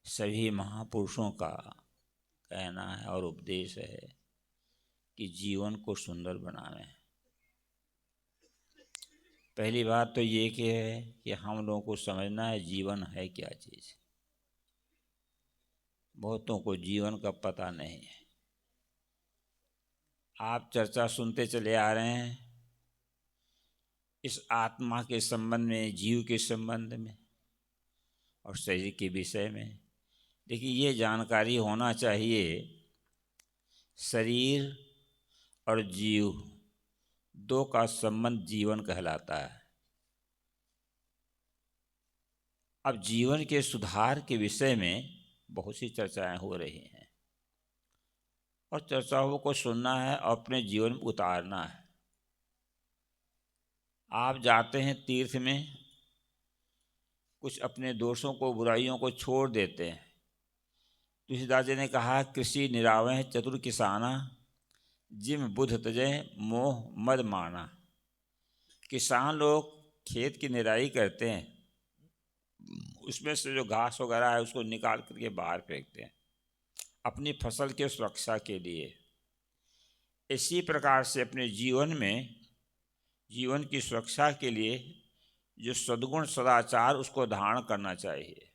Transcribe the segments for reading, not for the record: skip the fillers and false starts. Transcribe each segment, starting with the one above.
सभी महापुरुषों का कहना है और उपदेश है कि जीवन को सुंदर बनावें। पहली बात तो ये कि है कि हम लोगों को समझना है जीवन है क्या चीज़। बहुतों को जीवन का पता नहीं है। आप चर्चा सुनते चले आ रहे हैं इस आत्मा के संबंध में, जीव के संबंध में और शरीर के विषय में। देखिए, ये जानकारी होना चाहिए, शरीर और जीव दो का संबंध जीवन कहलाता है। अब जीवन के सुधार के विषय में बहुत सी चर्चाएं हो रही हैं और चर्चाओं को सुनना है और अपने जीवन में उतारना है। आप जाते हैं तीर्थ में, कुछ अपने दोषों को, बुराइयों को छोड़ देते हैं। तुलसीदास जी ने कहा, कृषि निरावह चतुर किसाना, जिम बुध तजय मोह मद माना। किसान लोग खेत की निराई करते हैं, उसमें से जो घास वगैरह है उसको निकाल करके बाहर फेंकते हैं अपनी फसल के सुरक्षा के लिए। इसी प्रकार से अपने जीवन में, जीवन की सुरक्षा के लिए जो सद्गुण सदाचार उसको धारण करना चाहिए।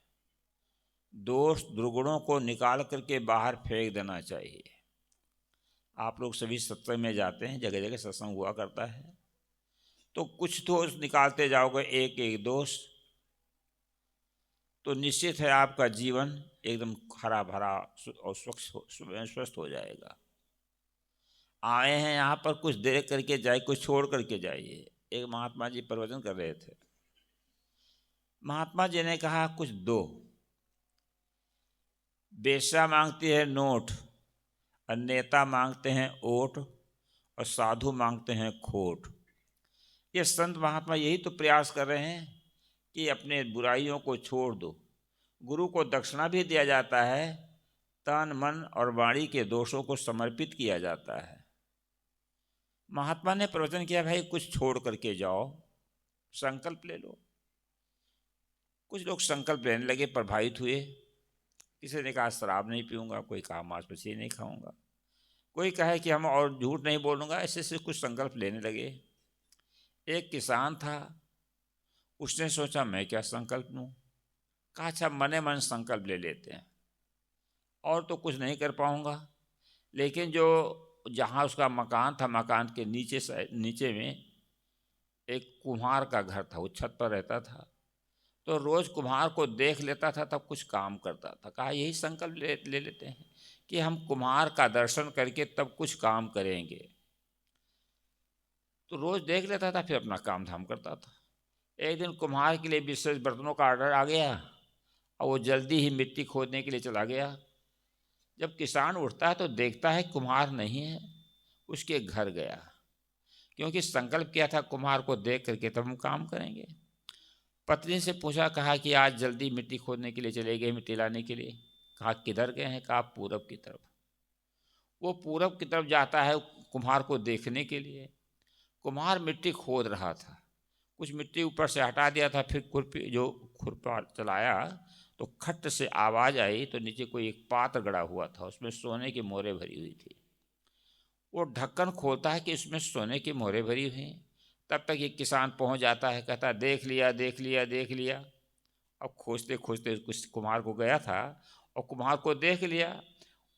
दोष दुर्गुणों को निकाल करके बाहर फेंक देना चाहिए। आप लोग सभी सत्संग में जाते हैं, जगह जगह सत्संग हुआ करता है, तो कुछ दोष निकालते जाओगे, एक एक दोष, तो निश्चित है आपका जीवन एकदम हरा भरा और स्वस्थ हो जाएगा। आए हैं यहाँ पर, कुछ देर करके जाए, कुछ छोड़ करके जाइए। एक महात्मा जी प्रवचन कर रहे थे। महात्मा जी ने कहा, कुछ दो, बेश्या मांगती है नोट और नेता मांगते हैं ओट और साधु मांगते हैं खोट। ये संत महात्मा यही तो प्रयास कर रहे हैं कि अपने बुराइयों को छोड़ दो। गुरु को दक्षिणा भी दिया जाता है, तन मन और वाणी के दोषों को समर्पित किया जाता है। महात्मा ने प्रवचन किया, भाई कुछ छोड़ करके जाओ, संकल्प ले लो। कुछ लोग संकल्प लेने लगे, प्रभावित हुए। किसी ने कहा शराब नहीं पीऊँगा, कोई कहा मांस मछली नहीं खाऊंगा, कोई कहे कि हम और झूठ नहीं बोलूँगा। ऐसे ऐसे कुछ संकल्प लेने लगे। एक किसान था, उसने सोचा मैं क्या संकल्प लूँ। कहा अच्छा मने मन संकल्प ले लेते हैं, और तो कुछ नहीं कर पाऊँगा, लेकिन जो जहाँ उसका मकान था, मकान के नीचे में एक कुम्हार का घर था, वो छत पर रहता था, तो रोज़ कुम्हार को देख लेता था, तब कुछ काम करता था। कहा यही संकल्प ले लेते हैं कि हम कुम्हार का दर्शन करके तब कुछ काम करेंगे। तो रोज़ देख लेता था, फिर अपना काम धाम करता था। एक दिन कुम्हार के लिए विशेष बर्तनों का ऑर्डर आ गया और वो जल्दी ही मिट्टी खोदने के लिए चला गया। जब किसान उठता है तो देखता है कुम्हार नहीं है, उसके घर गया, क्योंकि संकल्प किया था कुम्हार को देख करके तब हम काम करेंगे। पत्नी से पूछा, कहा कि आज जल्दी मिट्टी खोदने के लिए चले गए, मिट्टी लाने के लिए। कहा किधर गए हैं? कहा पूरब की तरफ। वो पूरब की तरफ जाता है कुम्हार को देखने के लिए। कुम्हार मिट्टी खोद रहा था, कुछ मिट्टी ऊपर से हटा दिया था, फिर खुरपा चलाया तो खट से आवाज़ आई, तो नीचे कोई एक पात्र गड़ा हुआ था, उसमें सोने की मोहरें भरी हुई थी। वो ढक्कन खोलता है कि इसमें सोने की मोहरें भरी हुई हैं। तब तक ये किसान पहुंच जाता है, कहता देख लिया देख लिया देख लिया। अब खोजते खोजते कुछ कुम्हार को गया था और कुम्हार को देख लिया।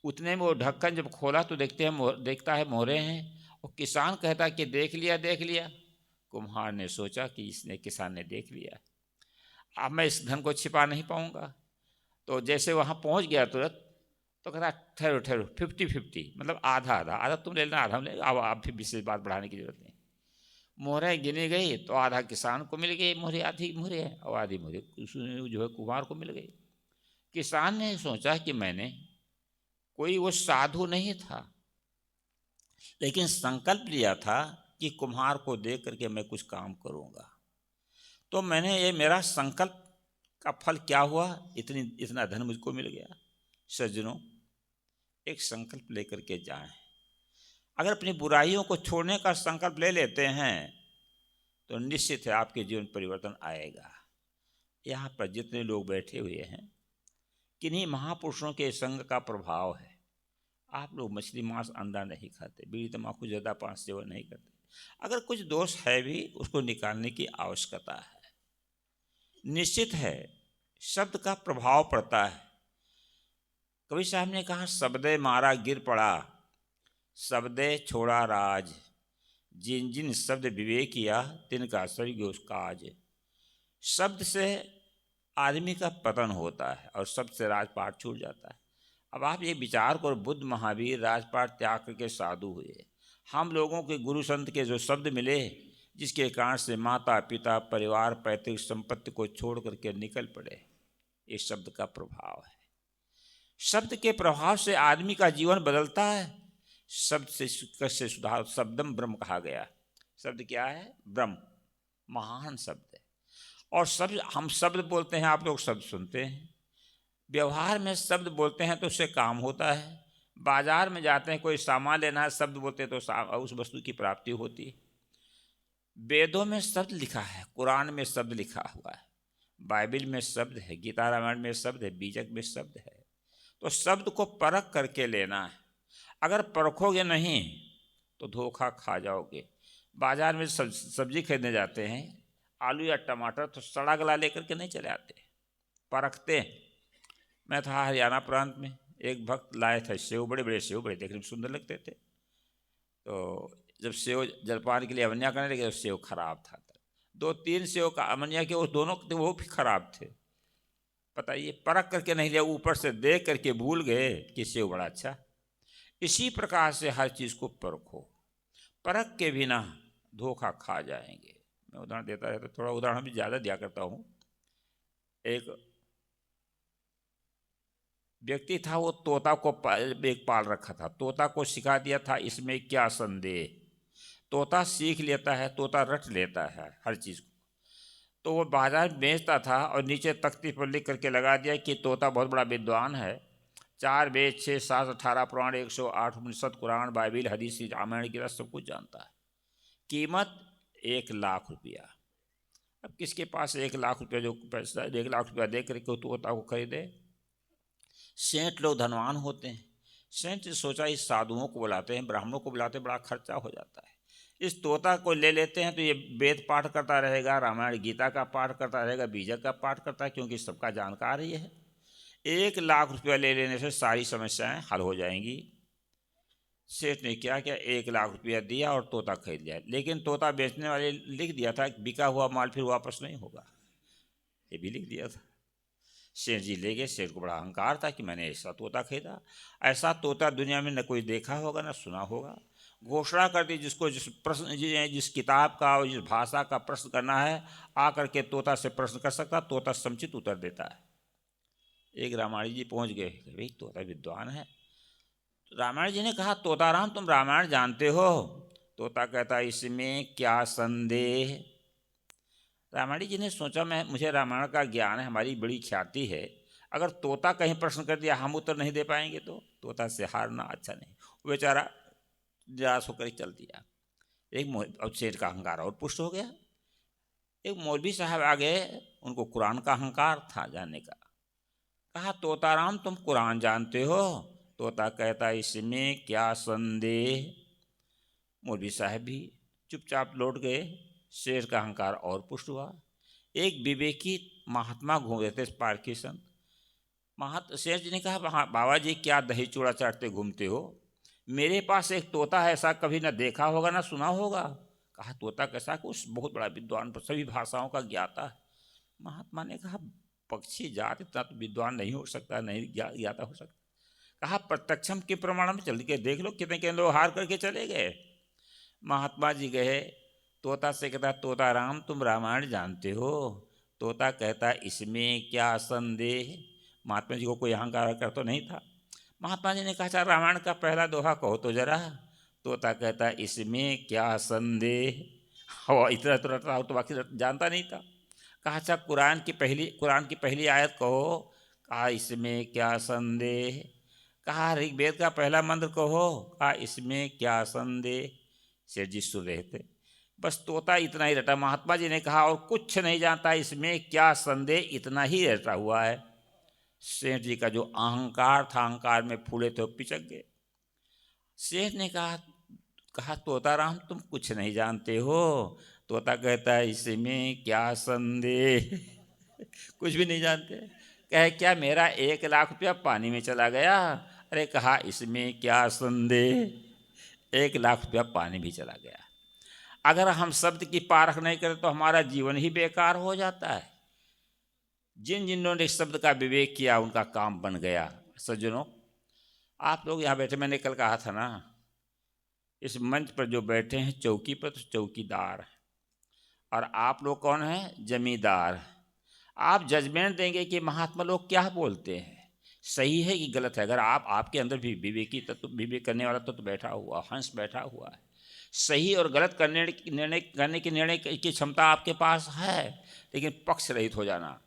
उतने में वो ढक्कन जब खोला तो देखता है मोहरें हैं, और किसान कहता कि देख लिया देख लिया। कुम्हार ने सोचा कि इसने, किसान ने देख लिया, अब मैं इस धन को छिपा नहीं पाऊंगा। तो जैसे वहाँ पहुँच गया तुरंत, तो कहता ठहरो ठहरो, 50-50, मतलब आधा आधा, आधा तुम ले लेना, आधा हम ले। अब फिर विशेष बात बढ़ाने की जरूरत नहीं। मोहरें गिनी गई तो आधा किसान को मिल गई मोहरें, आधी मोहरें हैं, और आधी मोहरें जो है कुम्हार को मिल गई। किसान ने सोचा कि मैंने, कोई वो साधु नहीं था, लेकिन संकल्प लिया था कि कुम्हार को देख करके मैं कुछ काम करूँगा। तो मैंने, ये मेरा संकल्प का फल क्या हुआ, इतना धन मुझको मिल गया। सज्जनों, एक संकल्प लेकर के जाएं। अगर अपनी बुराइयों को छोड़ने का संकल्प ले लेते हैं तो निश्चित है आपके जीवन परिवर्तन आएगा। यहाँ पर जितने लोग बैठे हुए हैं, किन्हीं महापुरुषों के संग का प्रभाव है। आप लोग मछली मांस अंडा नहीं खाते, बीड़ी तम्बाकू ज़्यादा पान सेवन नहीं करते। अगर कुछ दोष है भी उसको निकालने की आवश्यकता है। निश्चित है शब्द का प्रभाव पड़ता है। कवि साहब ने कहा, शब्दे मारा गिर पड़ा, शब्दे छोड़ा राज, जिन जिन शब्द विवेक किया तिनका सर्ग काज। शब्द से आदमी का पतन होता है और शब्द से राजपाट छूट जाता है। अब आप ये विचार करो, बुद्ध महावीर राजपाट त्याग करके साधु हुए। हम लोगों के गुरु संत के जो शब्द मिले, जिसके कारण से माता पिता परिवार पैतृक संपत्ति को छोड़ करके निकल पड़े, ये शब्द का प्रभाव है। शब्द के प्रभाव से आदमी का जीवन बदलता है। शब्द से सुधार, शब्दम ब्रह्म कहा गया। शब्द क्या है? ब्रह्म, महान शब्द है। और शब्द, हम शब्द बोलते हैं, आप लोग शब्द सुनते हैं, व्यवहार में शब्द बोलते हैं तो उससे काम होता है। बाजार में जाते हैं, कोई सामान लेना है, शब्द बोलते हैं तो उस वस्तु की प्राप्ति होती है। वेदों में शब्द लिखा है, कुरान में शब्द लिखा हुआ है, बाइबल में शब्द है, गीता रामायण में शब्द है, बीजक में शब्द है। तो शब्द को परख करके लेना है। अगर परखोगे नहीं तो धोखा खा जाओगे। बाजार में सब्जी खरीदने जाते हैं, आलू या टमाटर, तो सड़ा गला लेकर के नहीं चले आते, परखते। मैं था हरियाणा प्रांत में, एक भक्त लाए थे सेव, बड़े बड़े सेव, बड़े देखने में सुंदर लगते थे। तो जब सेव जलपान के लिए अमनिया करने लगे तो सेव खराब था। 2-3 सेव का अमनिया के, वो दोनों वो भी खराब थे। बताइए, परख करके नहीं लिया, ऊपर से देख करके भूल गए कि सेव बड़ा अच्छा। इसी प्रकार से हर चीज़ को परखो, परख के बिना धोखा खा जाएंगे। मैं उदाहरण देता है तो थोड़ा उदाहरण भी ज़्यादा दिया करता हूँ। एक व्यक्ति था, वो तोता को एक पाल रखा था। तोता को सिखा दिया था, इसमें क्या संदेह। तोता सीख लेता है, तोता रट लेता है हर चीज़ को। तो वो बाजार में बेचता था और नीचे तख्ती पर लिख करके लगा दिया कि तोता बहुत बड़ा विद्वान है, 4 वेद 6 7 18 पुराण 108 उपनिषद कुरान बाइबिल हदीस रामायण गीता सब कुछ जानता है। कीमत 1 लाख रुपया। अब किसके पास 1 लाख रुपया, जो पैसा 1 लाख रुपया दे करके तोता को खरीदे? सेठ लोग धनवान होते हैं। सेठ ने सोचा इस साधुओं को बुलाते हैं, ब्राह्मणों को बुलाते हैं, बड़ा खर्चा हो जाता है, इस तोता को ले लेते हैं तो ये वेद पाठ करता रहेगा, रामायण गीता का पाठ करता रहेगा, बीजक का पाठ करता है, क्योंकि सबका जानकार ही है। 1 लाख रुपया ले लेने से सारी समस्याएं हल हो जाएंगी। सेठ ने क्या किया, 1 लाख रुपया दिया और तोता खरीद लिया। लेकिन तोता बेचने वाले लिख दिया था, बिका हुआ माल फिर वापस नहीं होगा, ये भी लिख दिया था। सेठ जी ले गए। सेठ को बड़ा अहंकार था कि मैंने ऐसा तोता खरीदा। ऐसा तोता दुनिया में न कोई देखा होगा न सुना होगा। घोषणा कर दी, जिसको जिस प्रश्न, जिस किताब का और जिस भाषा का प्रश्न करना है, आ करके तोता से प्रश्न कर सकता, तोता समुचित उत्तर देता है। एक रामायण जी पहुंच गए, भाई तोता विद्वान है। तो रामायण जी ने कहा, तोताराम तुम रामायण जानते हो? तोता कहता, इसमें क्या संदेह। रामायण जी ने सोचा, मुझे रामायण का ज्ञान है, हमारी बड़ी ख्याति है, अगर तोता कहीं प्रश्न कर दिया हम उत्तर नहीं दे पाएंगे तो तोता से हारना अच्छा नहीं। वो बेचारा निराश होकर चल दिया। अब शेर का अहंकार और पुष्ट हो गया। एक मौलवी साहब आ गए, उनको कुरान का अहंकार था जानने का। कहा, तोताराम तुम कुरान जानते हो? तोता कहता, इसमें क्या संदेह। मौलवी साहब भी चुपचाप लौट गए। शेर का अहंकार और पुष्ट हुआ। एक विवेकी महात्मा घूम रहे थे, पारखी संत। शेर जी ने कहा, बाबा जी क्या दही चूड़ा चाटते घूमते हो? मेरे पास एक तोता है, ऐसा कभी ना देखा होगा ना सुना होगा। कहा, तोता कैसा? कुछ बहुत बड़ा विद्वान, सभी भाषाओं का ज्ञाता है। महात्मा ने कहा, पक्षी जात इतना तो विद्वान नहीं हो सकता, नहीं ज्ञाता हो सकता। कहा, प्रत्यक्षम के प्रमाण में चल के देख लो, कितने कितने लोग हार करके चले गए। महात्मा जी गए, तोता से कहता, तोताराम तुम रामायण जानते हो? तोता कहता, इसमें क्या संदेह। महात्मा जी को कोई अहंकार कर तो नहीं था। महात्मा जी ने कहा, अच्छा रामायण का पहला दोहा कहो तो जरा। तोता कहता, इसमें क्या संदेह। और इतना तो बाकी जानता नहीं था। कहा, अच्छा कुरान की पहली आयत कहो। कहा, इसमें क्या संदेह। कहा, ऋग्वेद का पहला मंत्र कहो। कहा, इसमें क्या संदेह। सेठ जी सुन रहे थे, बस तोता इतना ही रटा। महात्मा जी ने कहा, और कुछ नहीं जानता, इसमें क्या संदेह, इतना ही रटा हुआ है। सेठ जी का जो अहंकार था, अहंकार में फूले थे, वो पिचक गए। सेठ ने कहा कहा तोताराम तुम कुछ नहीं जानते हो। तोता कहता है इसमें क्या संदेह कुछ भी नहीं जानते। कहे क्या मेरा 1 लाख रुपया पानी में चला गया। अरे कहा इसमें क्या संदेह, 1 लाख रुपया पानी भी चला गया। अगर हम शब्द की पारख नहीं करें तो हमारा जीवन ही बेकार हो जाता है। जिन जिन्होंने शब्द का विवेक किया उनका काम बन गया। सज्जनों, आप लोग यहाँ बैठे, मैंने कल कहा था ना, इस मंच पर जो बैठे हैं चौकी पर तो चौकीदार है, और आप लोग कौन हैं? जमींदार। आप जजमेंट देंगे कि महात्मा लोग क्या बोलते हैं, सही है कि गलत है। अगर आपके अंदर भी विवेकी तत्व, विवेक करने वाला तत्व बैठा हुआ, हंस बैठा हुआ है, सही और गलत निर्णय करने की निर्णय की क्षमता आपके पास है, लेकिन पक्ष रहित हो जाना,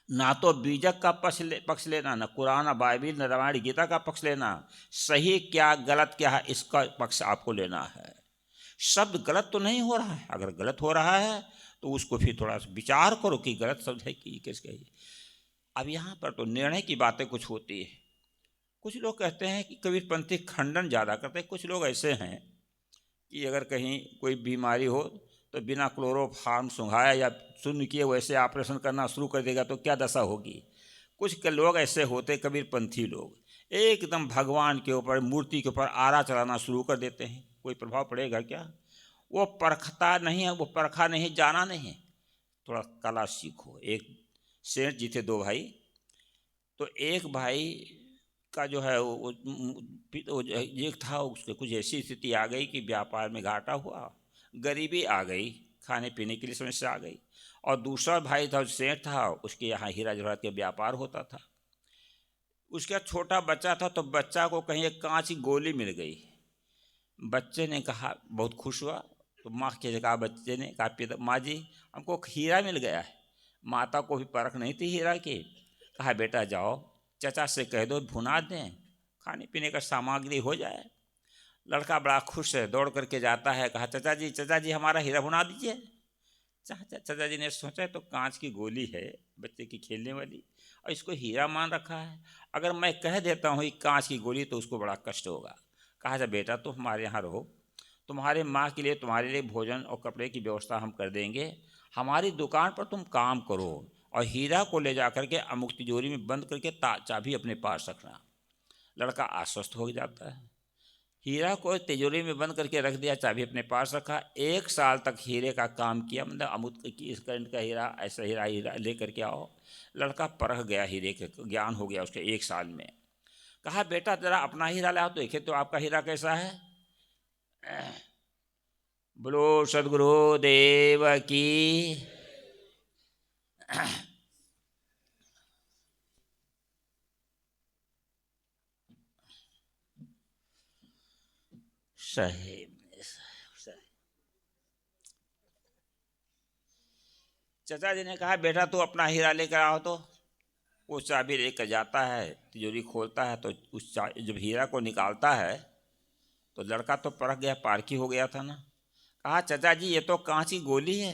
ना तो बीजक का पक्ष लेना, ना कुरान, ना बाइबिल, ना रामायण गीता का पक्ष लेना, सही क्या गलत क्या है इसका पक्ष आपको लेना है। शब्द गलत तो नहीं हो रहा है, अगर गलत हो रहा है तो उसको फिर थोड़ा सा विचार करो कि गलत शब्द है कि किसके है। अब यहाँ पर तो निर्णय की बातें कुछ होती है। कुछ लोग कहते हैं कि कबीरपंथी खंडन ज़्यादा करते हैं। कुछ लोग ऐसे हैं कि अगर कहीं कोई बीमारी हो तो बिना क्लोरोफार्म सुंघाया या शून्य किए वैसे ऑपरेशन करना शुरू कर देगा तो क्या दशा होगी। कुछ लोग ऐसे होते कबीरपंथी लोग, एकदम भगवान के ऊपर, मूर्ति के ऊपर आरा चलाना शुरू कर देते हैं। कोई प्रभाव पड़ेगा क्या? वो परखता नहीं है, वो परखा नहीं, जाना नहीं। थोड़ा कला सीखो। एक सेठ जी थे 2 भाई, तो एक भाई का जो है वो एक था, उसके कुछ ऐसी स्थिति आ गई कि व्यापार में घाटा हुआ, गरीबी आ गई, खाने पीने के लिए समस्या आ गई। और दूसरा भाई था, सेठ था, उसके यहाँ हीरा जवाहरात के व्यापार होता था। उसका छोटा बच्चा था, तो बच्चा को कहीं एक कांच की गोली मिल गई। बच्चे ने कहा, बहुत खुश हुआ, तो माँ के कहा, बच्चे ने कहा पिता माँ जी हमको हीरा मिल गया है। माता को भी परख नहीं थी हीरा की। कहा बेटा जाओ चचा से कह दो भुना दें, खाने पीने का सामग्री हो जाए। लड़का बड़ा खुश है, दौड़ करके जाता है, कहा चाचा जी हमारा हीरा भुना दीजिए। चाचा जी ने सोचा तो कांच की गोली है बच्चे की खेलने वाली, और इसको हीरा मान रखा है, अगर मैं कह देता हूँ कांच की गोली तो उसको बड़ा कष्ट होगा। कहा जा बेटा तुम हमारे यहाँ रहो, तुम्हारे माँ के लिए, तुम्हारे लिए भोजन और कपड़े की व्यवस्था हम कर देंगे, हमारी दुकान पर तुम काम करो, और हीरा को ले जा करके अमुक तिजोरी में बंद करके चाबी अपने पास रखना। लड़का आश्वस्त हो जाता है, हीरा को तिजोरी में बंद करके रख दिया, चाबी अपने पास रखा। 1 साल तक हीरे का काम किया, मतलब अमुक की इस करंट का हीरा, ऐसा हीरा ले करके आओ। लड़का परख गया, हीरे के ज्ञान हो गया उसके 1 साल में। कहा बेटा जरा अपना हीरा लाओ तो देखे तो आपका हीरा कैसा है। बोलो सदगुरु देव की। सही। चाचा जी ने कहा बेटा तू अपना हीरा लेकर आओ। तो वो चाबी लेकर जाता है, तिजोरी खोलता है, तो उस जब हीरा को निकालता है तो लड़का तो परख गया, पारखी हो गया था ना। कहा चाचा जी ये तो कांच की गोली है।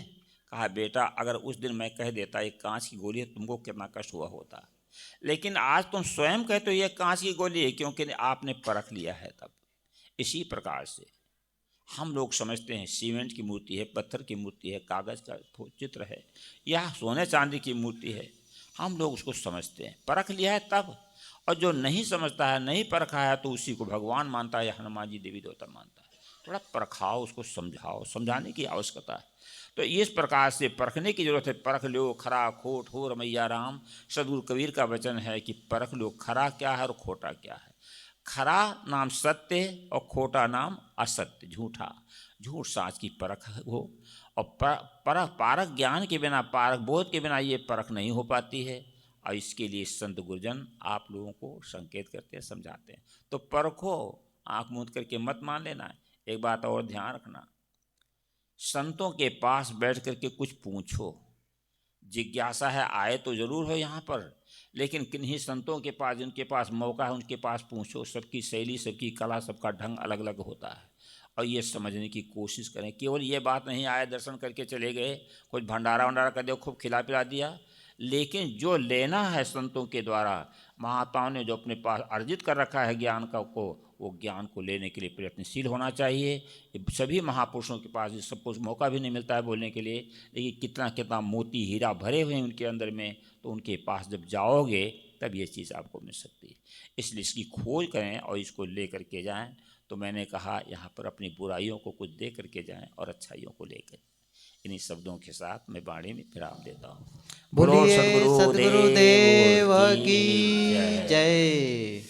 कहा बेटा अगर उस दिन मैं कह देता ये कांच की गोली है, तुमको कितना कष्ट हुआ होता, लेकिन आज तुम स्वयं कहते हो ये कांच की गोली है, क्योंकि आपने परख लिया है तब। इसी प्रकार से हम लोग समझते हैं सीमेंट की मूर्ति है, पत्थर की मूर्ति है, कागज़ का चित्र है, या सोने चांदी की मूर्ति है, हम लोग उसको समझते हैं, परख लिया है तब। और जो नहीं समझता है, नहीं परखा है, तो उसी को भगवान मानता है या हनुमान जी देवी देवता मानता है। थोड़ा परखाओ, उसको समझाओ, समझाने की आवश्यकता है। तो इस प्रकार से परखने की जरूरत है। परख लो खरा खोट हो रमैया राम। सदगुरु कबीर का वचन है कि परख लो खरा क्या है और खोटा क्या है। खरा नाम सत्य और खोटा नाम असत्य, झूठा। झूठ साँच की परख हो, और परख पारक ज्ञान के बिना, पारक बोध के बिना ये परख नहीं हो पाती है। और इसके लिए संत गुरुजन आप लोगों को संकेत करते हैं, समझाते हैं। तो परखो, आँख मूंद करके मत मान लेना। एक बात और ध्यान रखना, संतों के पास बैठ करके कुछ पूछो। जिज्ञासा है, आए तो ज़रूर हो यहाँ पर, लेकिन किन्हीं संतों के पास, जिनके पास मौका है उनके पास पूछो। सबकी शैली, सबकी कला, सबका ढंग अलग अलग होता है, और ये समझने की कोशिश करें। केवल ये बात नहीं आए दर्शन करके चले गए, कुछ भंडारा वंडारा कर दिया, खूब खिला पिला दिया, लेकिन जो लेना है संतों के द्वारा, महात्माओं ने जो अपने पास अर्जित कर रखा है ज्ञान का को, वो ज्ञान को लेने के लिए प्रयत्नशील होना चाहिए। ये सभी महापुरुषों के पास सबको मौका भी नहीं मिलता है बोलने के लिए, लेकिन कितना कितना मोती हीरा भरे हुए हैं उनके अंदर में, तो उनके पास जब जाओगे तब ये चीज़ आपको मिल सकती है। इसलिए इसकी खोज करें और इसको ले करके जाएं। तो मैंने कहा यहाँ पर अपनी बुराइयों को कुछ दे करके जाएं और अच्छाइयों को लेकर। इन्हीं शब्दों के साथ मैं वाणी में विराम देता हूँ। बोलो बोलिए सद्गुरुदेव सद्गुरुदेव की की जय। जय।